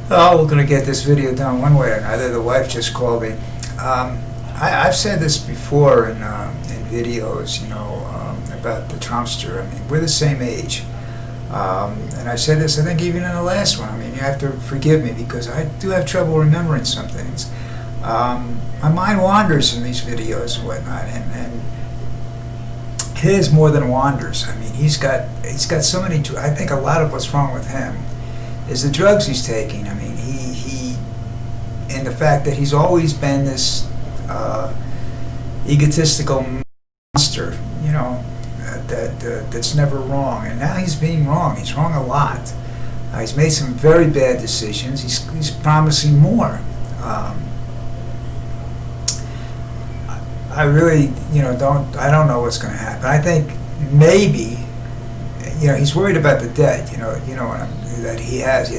Oh, we're going to get this video done one way or another. The wife just called me. I've said this before in videos, about the Trumpster. I mean, we're the same age. And I said this, I think, even in the last one. I mean, you have to forgive me because I do have trouble remembering some things. My mind wanders in these videos and whatnot, and his more than wanders. I mean, he's got so many. I think a lot of what's wrong with him is the drugs he's taking. I mean, he and the fact that he's always been this egotistical monster, that's never wrong. And now he's being wrong. He's wrong a lot. He's made some very bad decisions. He's promising more. I really, I don't know what's going to happen. I think maybe, he's worried about the debt. That he has.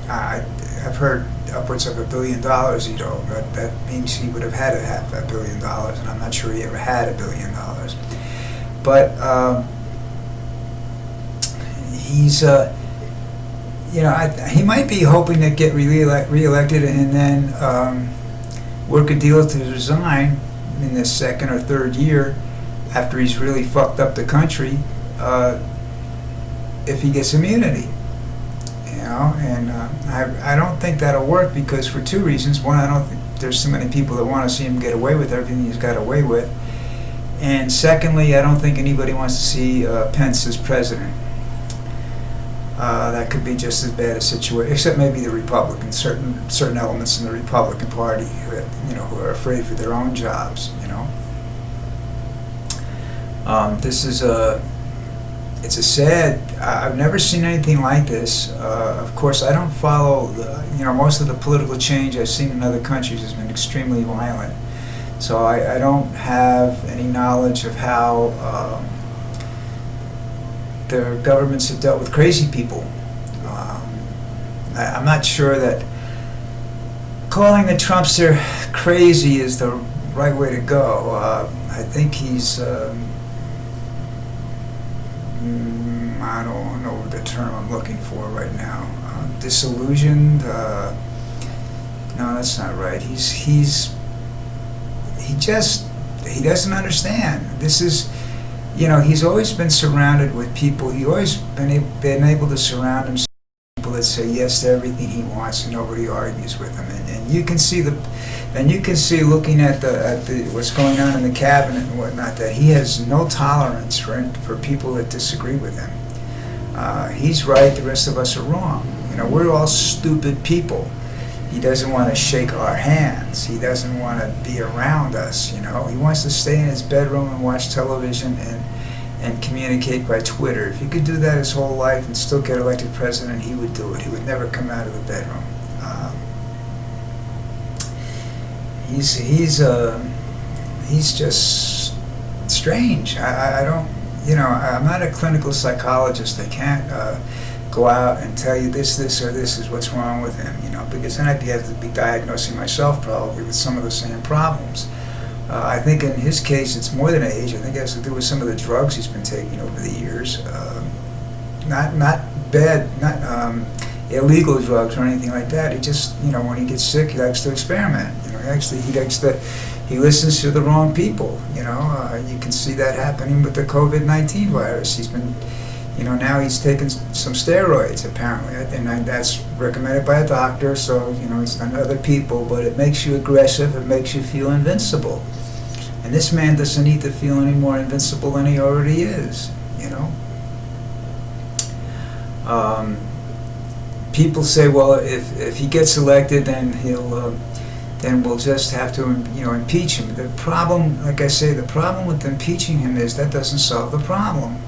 I've heard upwards of $1 billion. But that means he would have had to have $1 billion, and I'm not sure he ever had $1 billion. But he's, he might be hoping to get reelected and then work a deal to resign in the second or third year after he's really fucked up the country, if he gets immunity. And I don't think that'll work because for two reasons. One, I don't think there's so many people that want to see him get away with everything he's got away with. And secondly, I don't think anybody wants to see Pence as president. That could be just as bad a situation, except maybe the Republicans, certain elements in the Republican Party, who are afraid for their own jobs. This is it's a sad. I've never seen anything like this. Of course, I don't follow. Most of the political change I've seen in other countries has been extremely violent. So I don't have any knowledge of how their governments have dealt with crazy people. I'm not sure that calling the Trumpster crazy is the right way to go. I think he's, I don't know the term I'm looking for right now. Disillusioned? No, that's not right. He doesn't understand. This is, he's always been surrounded with people. He's always been able to surround himself with people that say yes to everything he wants, and nobody argues with him. And you can see looking at the what's going on in the cabinet and whatnot, that he has no tolerance for people that disagree with him. He's right. The rest of us are wrong. We're all stupid people. He doesn't want to shake our hands. He doesn't want to be around us. He wants to stay in his bedroom and watch television and communicate by Twitter. If he could do that his whole life and still get elected president, he would do it. He would never come out of the bedroom. He's just strange. I don't. I'm not a clinical psychologist. I can't go out and tell you this, or this is what's wrong with him, because then I'd have to be diagnosing myself probably with some of the same problems. I think in his case it's more than age. I think it has to do with some of the drugs he's been taking over the years. Not bad, not illegal drugs or anything like that. He just, when he gets sick, he likes to experiment. He listens to the wrong people. You can see that happening with the COVID-19 virus. He's been, now he's taken some steroids apparently, and that's recommended by a doctor. So it's not other people, but it makes you aggressive. It makes you feel invincible, and this man doesn't need to feel any more invincible than he already is. People say, well, if he gets elected, then then we'll just have to, impeach him. The problem, like I say, the problem with impeaching him is that doesn't solve the problem.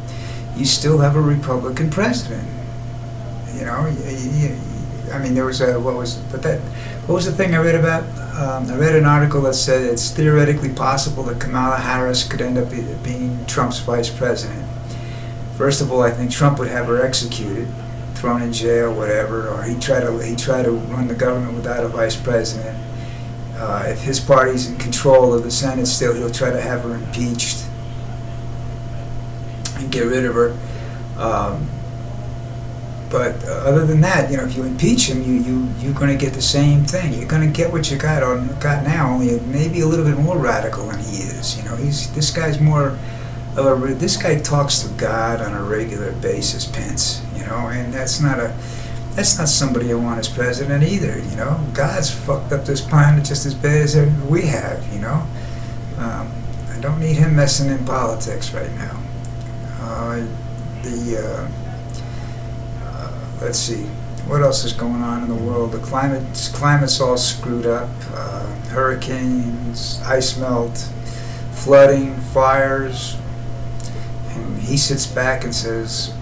You still have a Republican president. I mean, there was what was the thing I read about? I read an article that said it's theoretically possible that Kamala Harris could end up being Trump's vice president. First of all, I think Trump would have her executed, thrown in jail, whatever, or he'd try to run the government without a vice president. If his party's in control of the Senate still, he'll try to have her impeached and get rid of her. But other than that, if you impeach him, you're going to get the same thing. You're going to get what you got now, only maybe a little bit more radical than he is. This guy's more. This guy talks to God on a regular basis, Pence. And that's not somebody I want as president either. God's fucked up this planet just as bad as we have. I don't need him messing in politics right now. Let's see, what else is going on in the world? The climate's all screwed up. Hurricanes, ice melt, flooding, fires. And he sits back and says,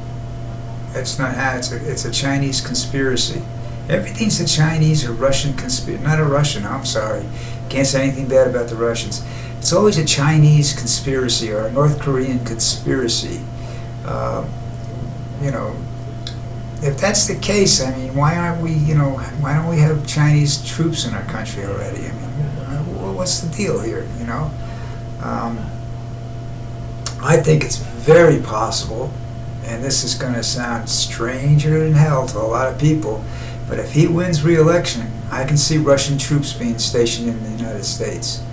it's a Chinese conspiracy. Everything's a Chinese or Russian conspiracy. Not a Russian, I'm sorry. Can't say anything bad about the Russians. It's always a Chinese conspiracy or a North Korean conspiracy. If that's the case, why aren't we, why don't we have Chinese troops in our country already? What's the deal here, I think it's very possible, and this is going to sound stranger than hell to a lot of people, but if he wins re-election, I can see Russian troops being stationed in the United States.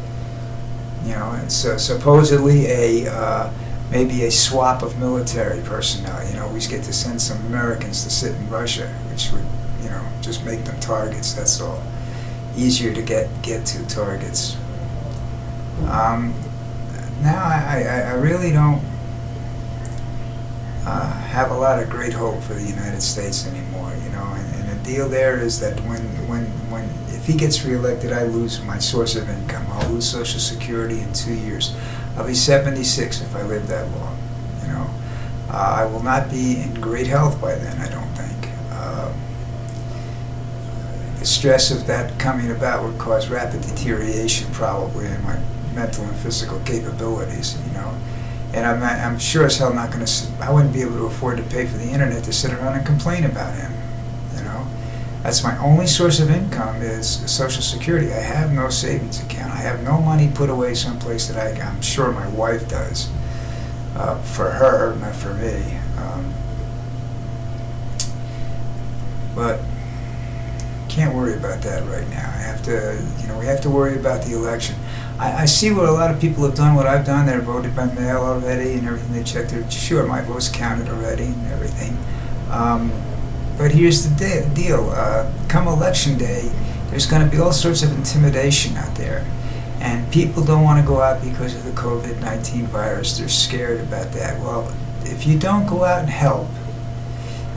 And so supposedly maybe a swap of military personnel. We get to send some Americans to sit in Russia, which would, just make them targets. That's all. Easier to get to targets. Now I really don't have a lot of great hope for the United States anymore. And the deal there is that if he gets reelected, I lose my source of income. I'll lose Social Security in 2 years. I'll be 76 if I live that long. I will not be in great health by then, I don't think. The stress of that coming about would cause rapid deterioration probably in my mental and physical capabilities, And I'm sure as hell not going to. I wouldn't be able to afford to pay for the internet to sit around and complain about him. That's my only source of income is Social Security. I have no savings account. I have no money put away someplace that I'm sure my wife does. For her, not for me. But can't worry about that right now. We have to worry about the election. I see what a lot of people have done, what I've done. They're voted by mail already and everything. They checked their, sure, my vote's counted already and everything. But here's the deal. Come election day, there's going to be all sorts of intimidation out there. And people don't want to go out because of the COVID-19 virus. They're scared about that. Well, if you don't go out and help,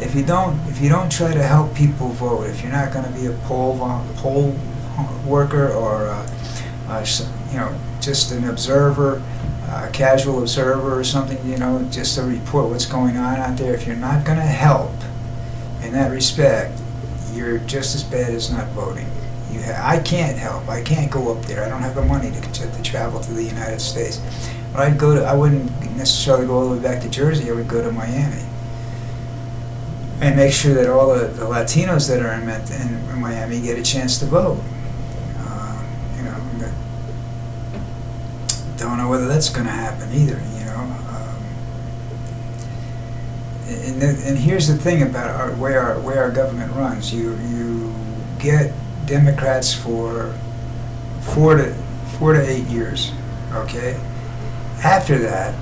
if you don't try to help people vote, if you're not going to be a poll worker or just an observer, a casual observer or something, just to report what's going on out there, if you're not going to help in that respect, you're just as bad as not voting. I can't help. I can't go up there. I don't have the money to travel to the United States. But I wouldn't necessarily go all the way back to Jersey. I would go to Miami and make sure that all the Latinos that are in Miami get a chance to vote. Don't know whether that's going to happen either. And here's the thing about where our government runs. You get Democrats for 4 to 8 years. Okay. After that,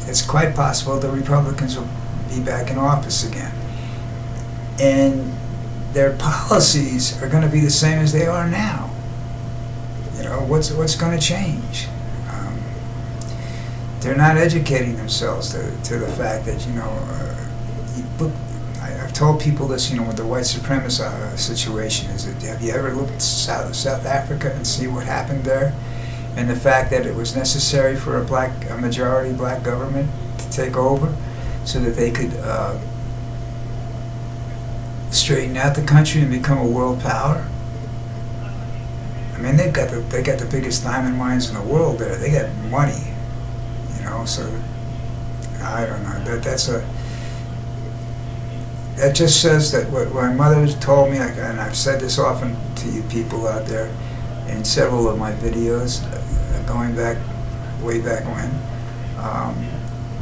it's quite possible the Republicans will be back in office again, and their policies are going to be the same as they are now. What's going to change? They're not educating themselves to the fact that I've told people this, with the white supremacist situation. Have you ever looked at South Africa and see what happened there, and the fact that it was necessary for a majority black government to take over, so that they could straighten out the country and become a world power? They got the biggest diamond mines in the world there. They got money. So I don't know. That just says that what my mother told me, and I've said this often to you people out there in several of my videos, way back when,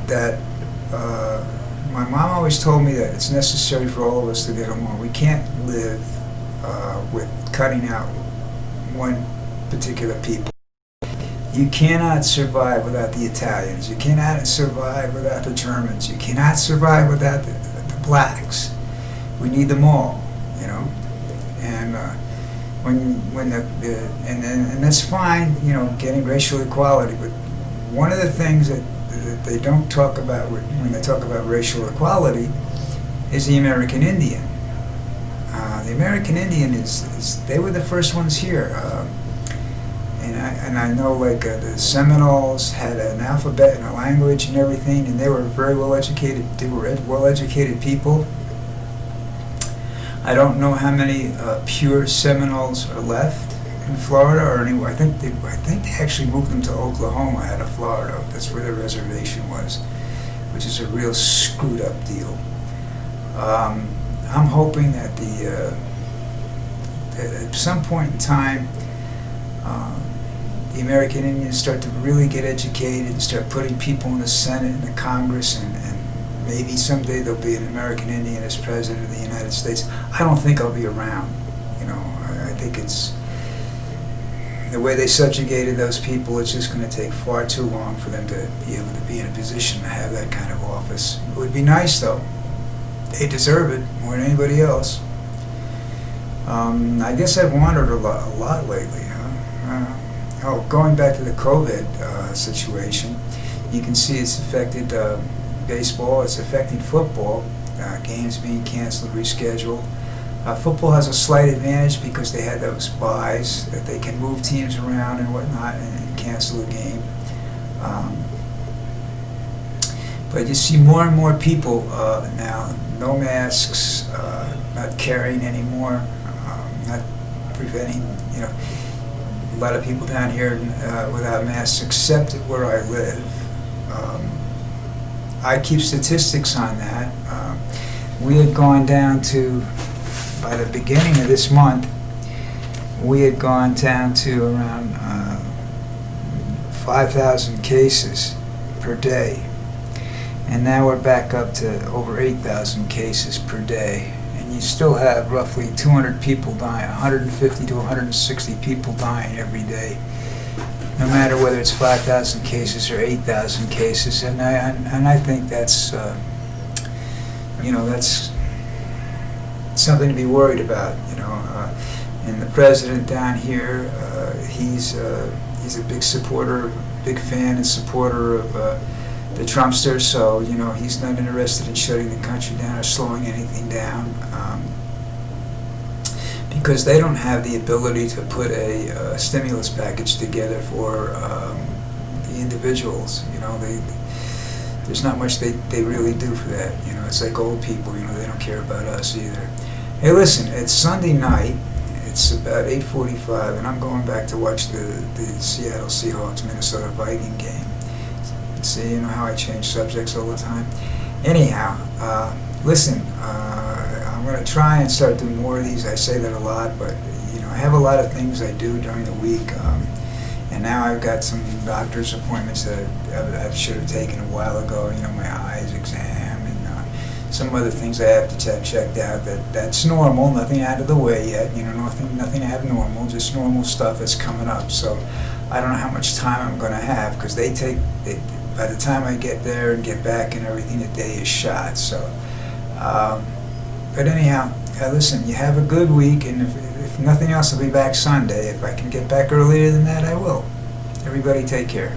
that my mom always told me that it's necessary for all of us to get along. We can't live with cutting out one particular people. You cannot survive without the Italians. You cannot survive without the Germans. You cannot survive without the blacks. We need them all, you know. And and that's fine, you know, getting racial equality. But one of the things that they don't talk about when they talk about racial equality is the American Indian. The American Indian is they were the first ones here. And I know, like, the Seminoles had an alphabet and a language and everything, and they were very well educated. They were well-educated people. I don't know how many pure Seminoles are left in Florida or anywhere. I think they actually moved them to Oklahoma out of Florida. That's where their reservation was, which is a real screwed up deal. I'm hoping that that at some point in time, the American Indians start to really get educated and start putting people in the Senate and the Congress, and maybe someday there'll be an American Indian as president of the United States. I don't think I'll be around. You know, I think it's the way they subjugated those people. It's just going to take far too long for them to be able to be in a position to have that kind of office. It would be nice, though. They deserve it more than anybody else. I guess I've wandered a lot lately. Going back to the COVID situation, you can see it's affected baseball. It's affecting football. Games being canceled, rescheduled. Football has a slight advantage because they had those buys that they can move teams around and whatnot and cancel a game. But you see more and more people now, no masks, not carrying anymore, not preventing, you know, a lot of people down here without masks, except where I live. I keep statistics on that. We had gone down to, by the beginning of this month, we had gone down to around 5,000 cases per day. And now we're back up to over 8,000 cases per day. And you still have roughly 200 people dying, 150 to 160 people dying every day, no matter whether it's 5,000 cases or 8,000 cases. And I think that's, you know, that's something to be worried about, you know. And the president down here, he's a big supporter, big fan and supporter of the Trumpsters, so, you know, he's not interested in shutting the country down or slowing anything down, because they don't have the ability to put a stimulus package together for the individuals. You know, there's not much they really do for that. You know, it's like old people, you know, they don't care about us either. Hey, listen, it's Sunday night. It's about 8:45, and I'm going back to watch the Seattle Seahawks Minnesota Viking game. See, you know how I change subjects all the time? Anyhow, listen, I'm going to try and start doing more of these. I say that a lot, but, you know, I have a lot of things I do during the week, and now I've got some doctor's appointments that I should have taken a while ago, you know, my eyes exam and some other things I have to have checked out. That's normal, nothing out of the way yet, you know, nothing abnormal, just normal stuff that's coming up. So I don't know how much time I'm going to have, because by the time I get there and get back and everything, the day is shot. So, but anyhow, listen, you have a good week, and if nothing else, I'll be back Sunday. If I can get back earlier than that, I will. Everybody take care.